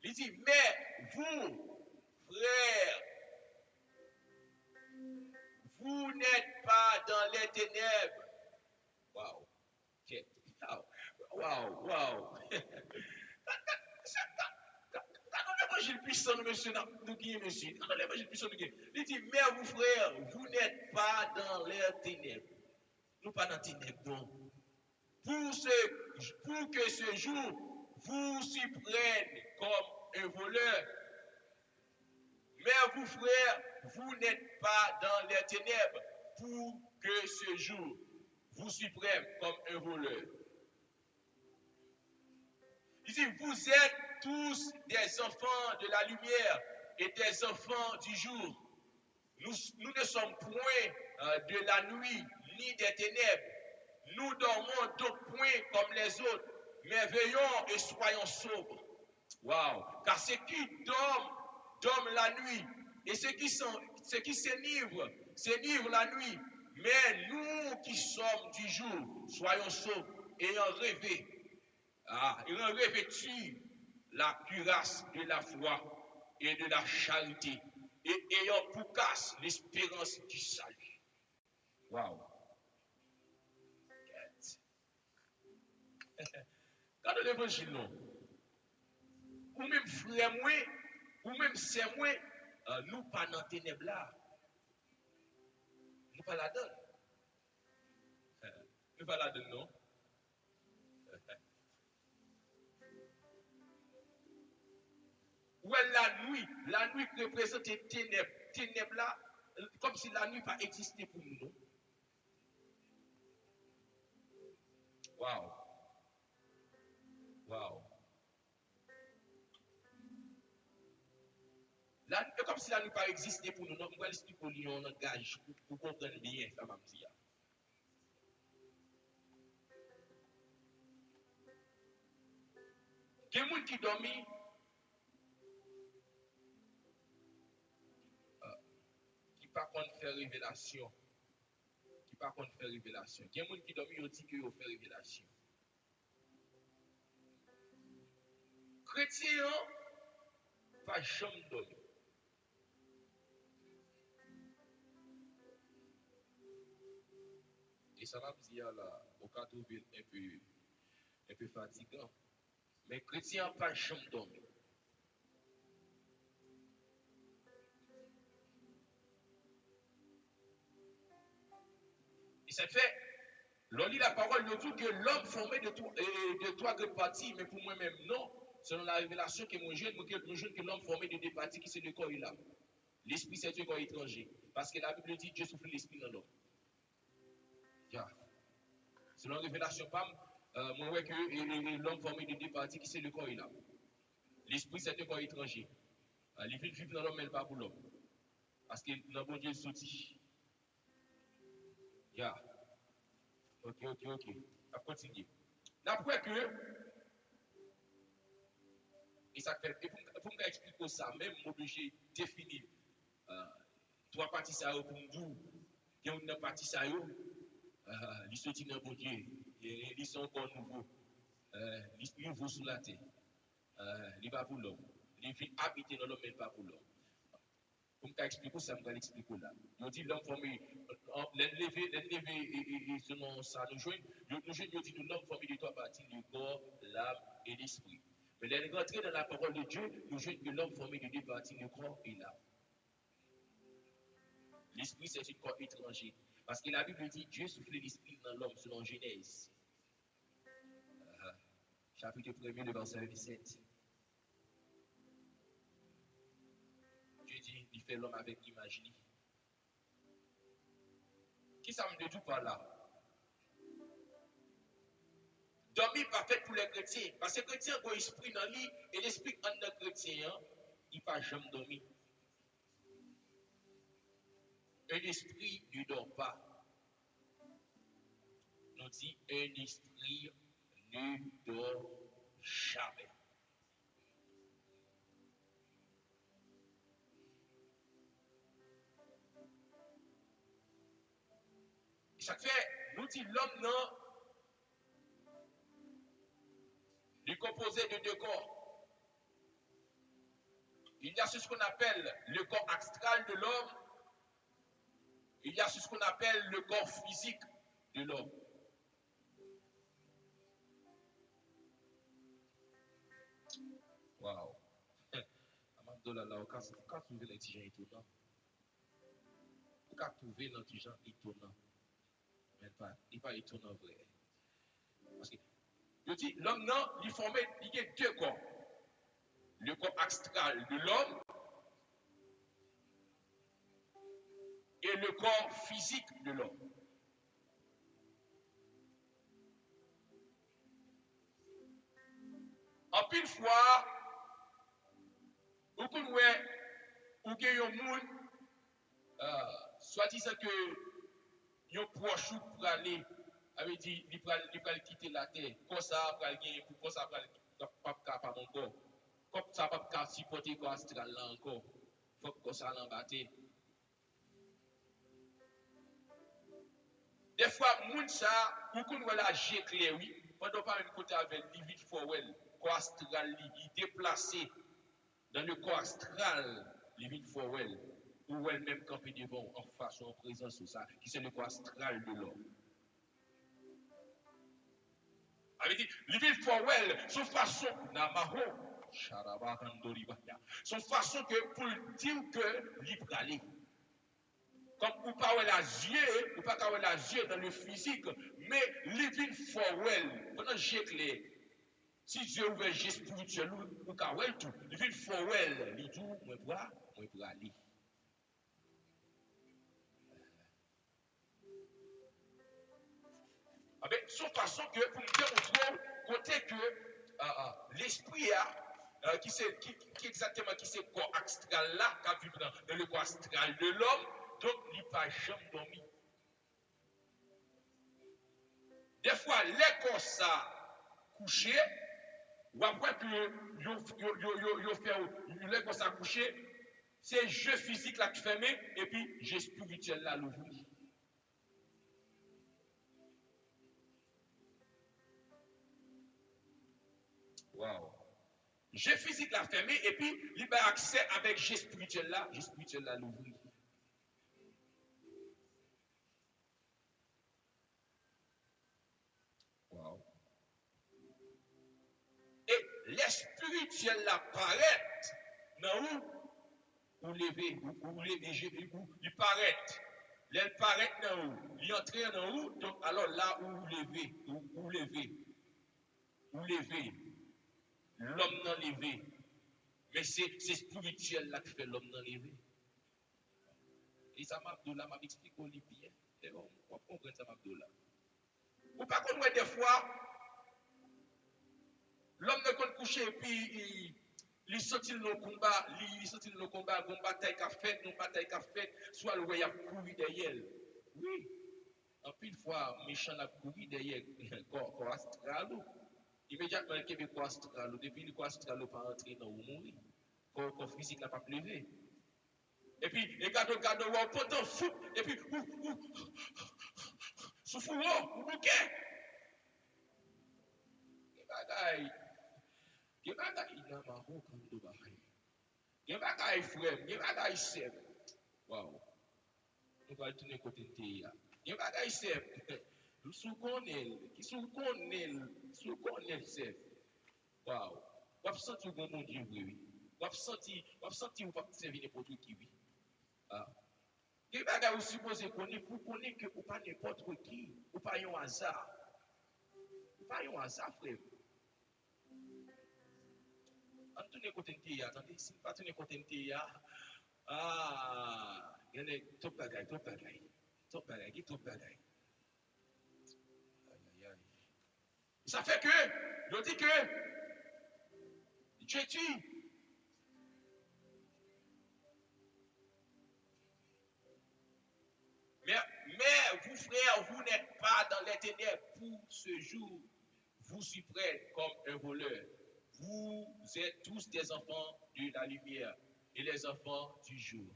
[SPEAKER 1] Il dit, mais vous, frères, vous n'êtes pas dans les ténèbres. Waouh. Waouh, waouh. Quand l'évangile puissant, monsieur, nous guillons, monsieur. Quand l'évangile puissant, nous guillons. Il dit, mais vous, frères, vous n'êtes pas dans les ténèbres. Nous pas dans les ténèbres, non. Pour que ce jour vous s'y prenne comme un voleur. Mais vous, frères, vous n'êtes pas dans les ténèbres pour que ce jour vous s'y prenne comme un voleur. Il dit, vous êtes tous des enfants de la lumière et des enfants du jour. Nous ne sommes point de la nuit ni des ténèbres. Nous dormons donc point comme les autres, mais veillons et soyons sobres. Waouh! Car ceux qui dorment la nuit, et ceux qui s'enivrent la nuit. Mais nous qui sommes du jour, soyons sobres, ayant revêtu la cuirasse de la foi et de la charité, et ayant pour casse l'espérance du salut. Waouh! Quand l'évangile, non, ou même frère moi, ou même sœur moi, nous pas dans ténèbres là. Nous pas là-dedans. Nous pas là-dedans, non. Ouais, la nuit représente les ténèbres là, comme si la nuit pas existait pour nous, non? Waouh. Waouh. Comme si la nuit pas existait pour nous, non? On va l'expliquer pour nous en langage, pour comprendre bien ça, m'a dit. Il y a des gens qui dorment, qui pas contre faire révélation. Qui pas contre faire révélation. Il y a des gens qui dorment, ils disent qu'ils ont fait révélation. Chrétien, pas jamais dormir. Et ça m'a dit là, au cas où un peu fatigant. Mais chrétien, pas jamais dormir. Et ça fait, l'on lit la parole, nous dit que l'homme formé de trois grandes parties, mais pour moi-même, non. Selon la révélation que moi jeune, que l'homme formé de deux parties qui c'est le corps et l'âme. L'esprit, c'est un corps étranger. Parce que la Bible dit Dieu souffle l'esprit dans l'homme. Yeah. Selon la révélation, moi, ouais que l'homme formé de deux parties qui c'est le corps et l'âme. L'esprit, c'est un corps étranger. Les villes vivent dans l'homme, mais pas pour l'homme. Parce que dans bon Dieu, il sortit. Yeah. Ok. On va continuer. D'après que, et ça fait, et pour me expliquer ça, même, je obligé de définir trois parties ça pour nous. Il y a une partie ça, ils sont dans bon Dieu. Ils sont encore nouveaux. Ils nouveaux sous la terre. Ils pas pour l'homme. Ils vivent habiter dans l'homme, mais pas pour l'homme. Pour me expliquer ça, je vais l'expliquer là. Ils dit l'homme formé, l'enlever, et selon ça, nous jouons, nous dit l'homme formé de trois parties, le corps, l'âme et l'esprit. Mais les rentrer dans la parole de Dieu, nous jouons que l'homme formé de deux parties, le corps et l'âme. L'esprit, c'est un corps étranger. Parce que la Bible dit Dieu souffle l'esprit dans l'homme, selon Genèse. Chapitre 1er, le verset 17. Dieu dit, il fait l'homme avec l'image. Qui ça me dit par là? Dormir pas fait pour les chrétiens. Parce que les chrétiens ont l'esprit dans lui et l'esprit en notre chrétien, il ne pas jamais dormir. Un esprit ne dort pas. Nous dit un esprit ne dort jamais. Ça fait, nous dit l'homme non, il est composé de deux corps. Il y a ce qu'on appelle le corps astral de l'homme. Il y a ce qu'on appelle le corps physique de l'homme. Waouh. Amandola, là, on peut trouver les gens étonnants. On peut trouver les gens étonnants. Mais pas, il n'est pas étonnant vrai. Parce que, je dis, l'homme, non, il formait, il y a deux corps. Le corps astral de l'homme et le corps physique de l'homme. En pile fois, beaucoup de ou qu'il y a un monde, soit disant que il y a un proche pour aller, avait dit, il va quitter la terre. Comme ça, pour aller, pour ça, pas capable encore. Comme ça, pas capable supporter quoi astral là encore. Faut que ça l'embatte. Des fois, moun ça, ou qu'on voit la G clair, oui, pendant pas même côté avec David Fowell, corps astral, il déplacé dans le corps astral, David Fowell, ou elle-même campé devant en façon, en présence de ça, qui c'est le corps astral de l'homme. Avait dit, David Fowell, son façon, Namaho, son façon que pour dire que libre aller. Comme ou pas les yeux, ou pas les yeux dans le physique, mais living for well, pendant j'ai clé. Si Dieu ouvre j'ai spirituel, ou pas well tout, living for well, il dit, moi pour aller. Avec son façon que pour nous démontrer côté que l'esprit qui exactement qui c'est corps astral là, qui vit dans le corps astral de l'homme, donc il n'est pas jamais dormi. Des fois, les corps ça couché, ou après que yo fait les corps ça couché, c'est jeu physique là qui fermé et puis jeu spirituel là l'ouvert. Wow. Jeu physique là fermé et puis il a accès avec jeu spirituel là l'ouvert. Wow. Et les spirituels là paraît dans où lever, il paraît. Il paraît dans où, il entre dans où, donc alors là où lever, où lever. L'homme n'a levé. Mais c'est spirituel là qui fait l'homme n'a levé. Et ça m'a expliqué au bien. Et on comprend ça m'a là. Ou pas qu'on des fois, l'homme ne peut coucher et puis il sortit le combat, il sortit le combat, une bataille qu'a fait, soit le roi a couru derrière. Oui, en plus fois, méchant a couru derrière corps astral. Immédiatement, le Québécois astral, depuis le corps astral n'a pas entré dans le mourir. Corps physique n'a pas levé. Et puis, les gars, pourtant, fou, et puis, souffle, ou bouquet. Les bagailles, il n'a pas comme de bagaille. Les bagailles, frère, les bagailles, c'est. Waouh. On va tourner côté de TIA. Les bagailles, c'est. Sous connaît, c'est. Waouh. On va sentir que mon Dieu, oui. On va sentir, ou pas servir n'importe qui, oui. Ah. Les bagailles, vous supposez connaître, pour connaître que vous pas n'importe qui, ou pas un hasard. Ou pas un hasard, frère. On tourne côté de TIA. Attendez, si on va tourner côté de TIA. Ah, il y a tout bagaille. Ça fait que, je dis que, Dieu dit, mais vous frères, vous n'êtes pas dans les ténèbres pour ce jour. Vous suivrez comme un voleur. Vous êtes tous des enfants de la lumière et les enfants du jour.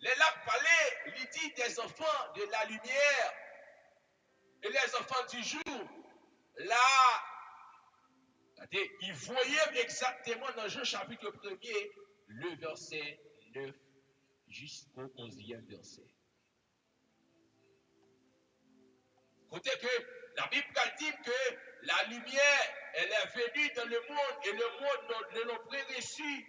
[SPEAKER 1] Les lacs palais, il dit des enfants de la lumière et les enfants du jour. Là, il voyait exactement dans Jean chapitre 1er, le verset 9 jusqu'au 11e verset. Côté que la Bible dit que la lumière, elle est venue dans le monde et le monde ne l'a pas reçu.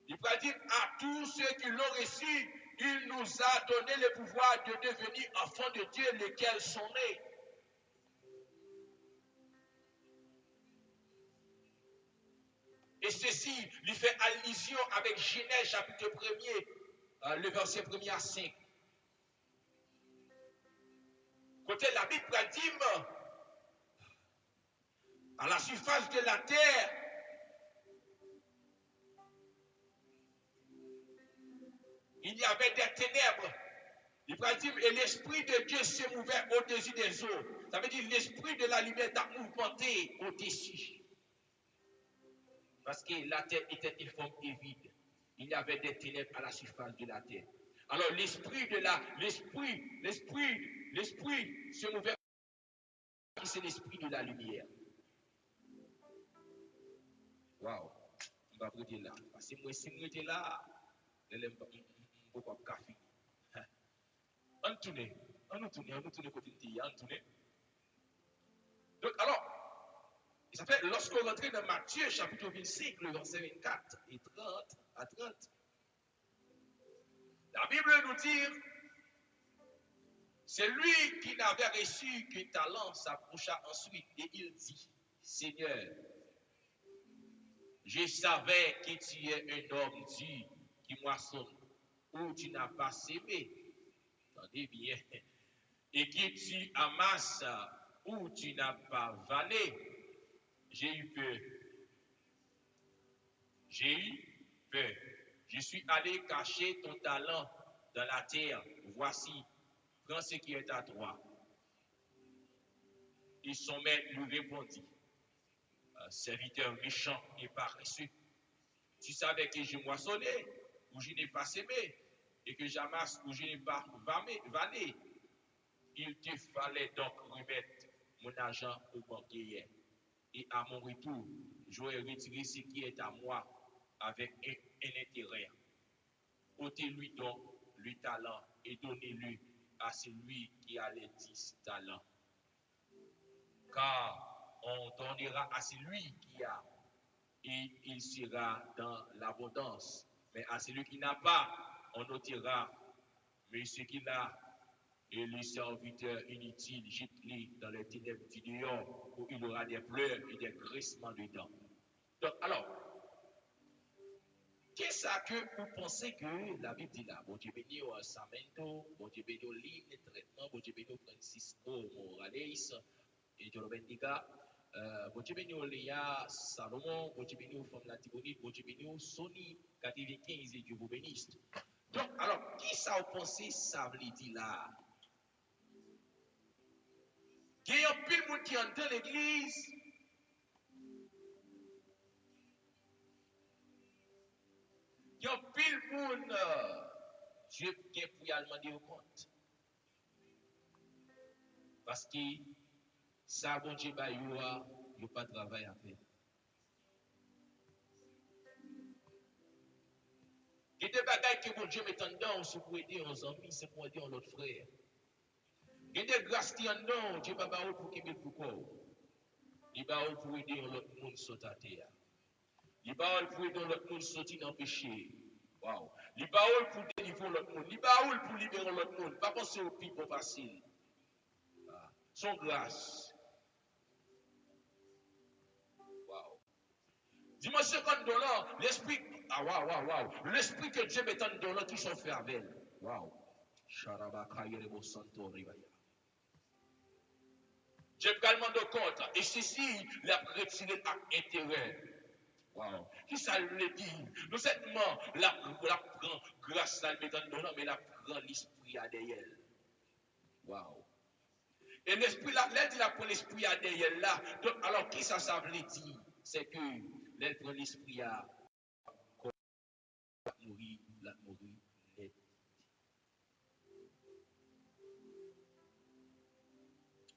[SPEAKER 1] Il va dire à tous ceux qui l'ont reçu, il nous a donné le pouvoir de devenir enfants de Dieu, lesquels sont nés. Et ceci lui fait allusion avec Genèse chapitre 1er, le verset 1er à 5. Côté la Bible dit, à la surface de la terre, il y avait des ténèbres. Il va dire, et l'Esprit de Dieu s'est ouvert au-dessus des eaux. Ça veut dire l'Esprit de la lumière a mouvementé au-dessus. Parce que la terre était informe et vide. Il y avait des ténèbres à la surface de la terre. Alors l'Esprit s'est ouvert. C'est l'Esprit de la lumière. Waouh. On va vous dire là. Parce que moi, si moi j'étais là, je n'aime pas beaucoup de café. On tourne côté de Tia, on tourne. Donc, alors, ça fait, lorsqu'on rentre dans Matthieu, chapitre 25, le verset 24 et 30 à 30, la Bible nous dit, c'est lui qui n'avait reçu qu'un talent s'approcha ensuite et il dit, Seigneur, je savais que tu es un homme dur qui moissonne où tu n'as pas sémé. Attendez bien. Et que tu amasses où tu n'as pas vanné. J'ai eu peur. Je suis allé cacher ton talent dans la terre. Voici, prends ce qui est à toi. Et son maître lui répondit, serviteur méchant et paresseux, tu savais que je moissonnais où je n'ai pas sémé et que j'amasse où je n'ai pas vanné. Il te fallait donc remettre mon argent au banquier. Et à mon retour, j'aurais retiré ce qui est à moi avec un intérêt. Ôtez-lui donc le talent et donnez-le à celui qui a les 10 talents. Car on donnera à celui qui a et il sera dans l'abondance. Mais à celui qui n'a pas, on ôtera. Mais ce qu'il a, Et les serviteurs inutiles jettent-les dans les ténèbres du dehors, où il y aura des pleurs et des grincements de dents. Donc, alors, qu'est-ce que vous pensez que la Bible dit là? Bon Dieu béni au Samento, bon Dieu béni au ligne, traitement, bon Dieu béni au Francisco Morales, et Dieu le bendiga. Bon Dieu béni au Léa Salomon, bon Dieu béni au Femme Latibonite, bon Dieu béni au Sony 95 et Dieu vous bénisse. Donc, alors, qui ça vous pensez ça veut dire là? Il y a un pile monde qui entend l'église. Il y a un pile monde Dieu qui pour y demander au compte. Parce que ça, bon Dieu, il n'y a pas de travail à faire. Il y a des bagailles que bon Dieu met en dedans, c'est pour aider nos amis, c'est pour aider notre frère. Il y a des grâces qui en dedans, Dieu va pas pour qu'il pour quoi. Il va pour aider l'autre monde sauter à terre. Il va pour aider l'autre monde sortir dans le péché. Wow. Il va pour délivrer l'autre monde. Il va pour libérer l'autre monde. Pas penser au pire facile. Son grâce. Wow. Dis-moi $50, l'esprit. Ah, wow. L'esprit que Dieu met en dedans qui sont fait avec. Wow. Sharabakayerebo Santo Ribaya. Dieu également de compte. Et ceci, la retiré à intérêt. Wow. Qui ça le dit? Non seulement la prend grâce à le dans mais la prend l'esprit à derrière. Wow. Et l'esprit là, l'aide la prend l'esprit à derrière là. Donc, alors, qui ça veut dire? C'est que l'aide prend l'esprit à mourir, net.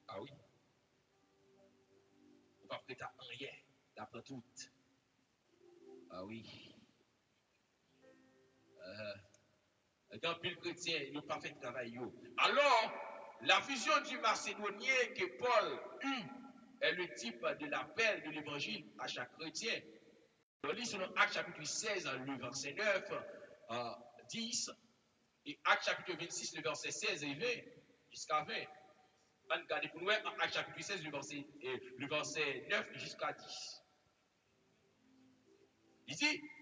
[SPEAKER 1] Ah oui. On va prêter à rien, d'après tout. Ah oui. Dans le chrétien, il n'a pas fait de travail. Alors, la vision du Macédonien que Paul eut est le type de l'appel de l'évangile à chaque chrétien. On lit selon Actes chapitre 16, le verset 9, 10, et Actes chapitre 26, le verset 16 et 20, jusqu'à 20. On regarde pour nous, Actes chapitre 16, le verset 9 jusqu'à 10. Ici,